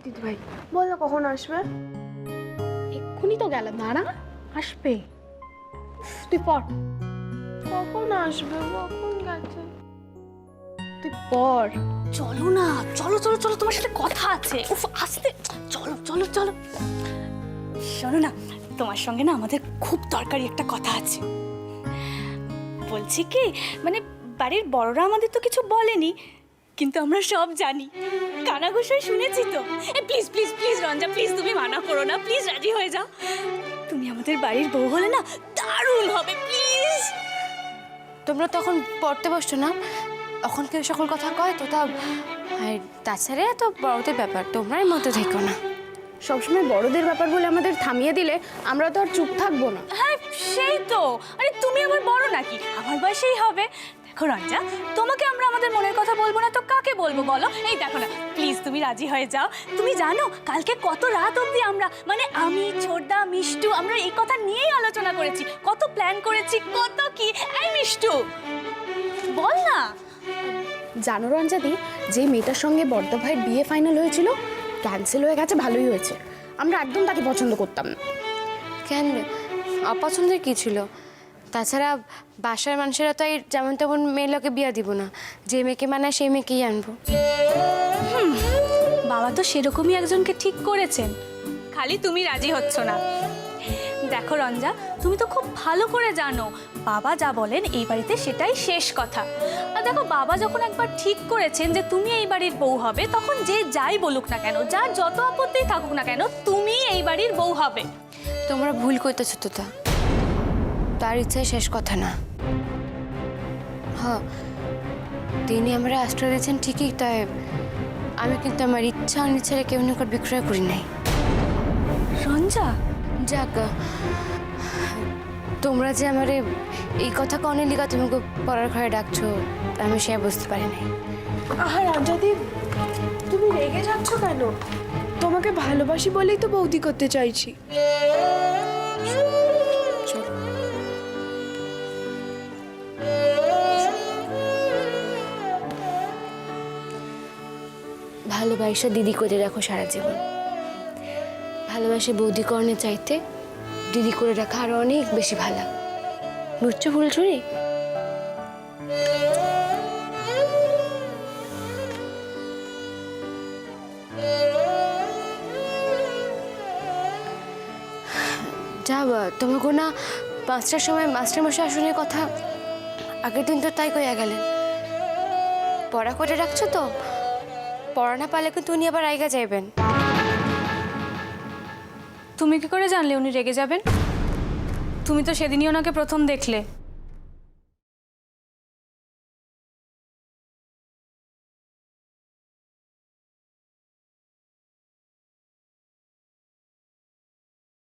দিদি ভাই বল না কখন আসবে? এক্ষুনি তো গেল, দাঁড়া আসবে। তুই পড়। কখন আসবে? কখন গেছে? তুই পড়। চলো না, চলো চলো চলো, তোমার সাথে কথা আছে। উফ আসতে, চলো চলো চলো। শোনো না, তোমার সঙ্গে না আমাদের খুব দরকারি একটা কথা আছে। বলছি কি, মানে বাড়ির বড়রা আমাদের তো কিছু বলেনি, কিন্তু আমরা সব জানি, কানাঘুষোয় শুনেছি তো। Please please please Ranja, please তুমি মানা করো না, প্লিজ রাজি হয়ে যাও। তুমি আমাদের বাড়ির বউ হলে না দারুণ হবে, প্লিজ। তোমরা তখন পড়তে বসছো না, তখন কেউ সকল কথা কয় তো, তা আর তাছাড়া এত বড়দের ব্যাপার, তোমরাই মতো থেকো না। সবসময় বড়দের ব্যাপার বলে আমাদের থামিয়ে দিলে আমরা তো আর চুপ থাকবো না। হ্যাঁ সেই তো, আরে তুমি আমার বড় নাকি? আমার বয়সেই হবে। দেখো রঞ্জা, তোমাকে আমরা আমাদের মনের কথা বলবো না তো কাকে বলবো বলো? এই দেখো না, প্লিজ তুমি রাজি হয়ে যাও। তুমি জানো কালকে কত রাত অবধি আমরা, মানে আমি, ছোটদা, মিষ্টু, আমরা এই কথা নিয়েই আলোচনা করেছি, কত প্ল্যান করেছি, কত কি। এই মিষ্টু বল না। জানো রঞ্জাদি, যে মেয়েটার সঙ্গে বড়দা ভাইয়ের বিয়ে ফাইনাল হয়েছিল ক্যান্সেল হয়ে গেছে, ভালোই হয়েছে। আমরা একদম তাকে পছন্দ করতাম না। কেন, অপছন্দের কী ছিল? তাছাড়া বাসার মানুষেরা তো এই যেমন তেমন মেয়ে লোকে বিয়ে দিব না, যে মেয়েকে মানায় সেই মেয়েকেই আনবো। বাবা তো সেরকমই একজনকে ঠিক করেছেন, খালি তুমি রাজি হচ্ছ না। দেখো রঞ্জা, তুমি তো খুব ভালো করে জানো বাবা যা বলেন এই বাড়িতে সেটাই শেষ কথা। আর দেখো, বাবা যখন একবার ঠিক করেছেন যে তুমি এই বাড়ির বউ হবে, তখন যে যাই বলুক না কেন, যার যত আপত্তি থাকুক না কেন, তুমি এই বাড়ির বউ হবে। তোমরা ভুল করতেছো তো, তার ইচ্ছাই শেষ কথা না। হ্যাঁ, তিনি আমরা আশ্রয় দিয়েছেন ঠিকই, তাই আমি কিন্তু আমার ইচ্ছা অনিচ্ছারে কেউ নিকট বিক্রয় করি নাই। রঞ্জা, যাক, তোমরা যে আমার এই কথা কনে লিগা তোমাকে পড়ার ঘরে ডাকছো, আমি সে বুঝতে পারি নাই। আহা রাজাদি, তুমি রেগে যাচ্ছ কেন? তোমাকে ভালোবাসি বলেই তো বৌদি করতে চাইছি। ভালোবাসা দিদি করে রাখো সারা জীবন। ভালোবাসে বৌদি কর্ণে চাইতে দিদি করে রাখা আরো অনেক বেশি ভালো। বুঝছো ফুলছুরি? যাবা তোমাকে না 5টার সময় মাস্টারমশাই আসনের কথা আগের দিন তো তাই কইয়া গেলেন। পড়া করে রাখছো তো, পড়া না পারলে কিন্তু উনি আবার রাইগা যাইবেন। তুমি কি করে জানলে উনি রেগে যাবেন? তুমি তো সেদিনই ওনাকে প্রথম দেখলে।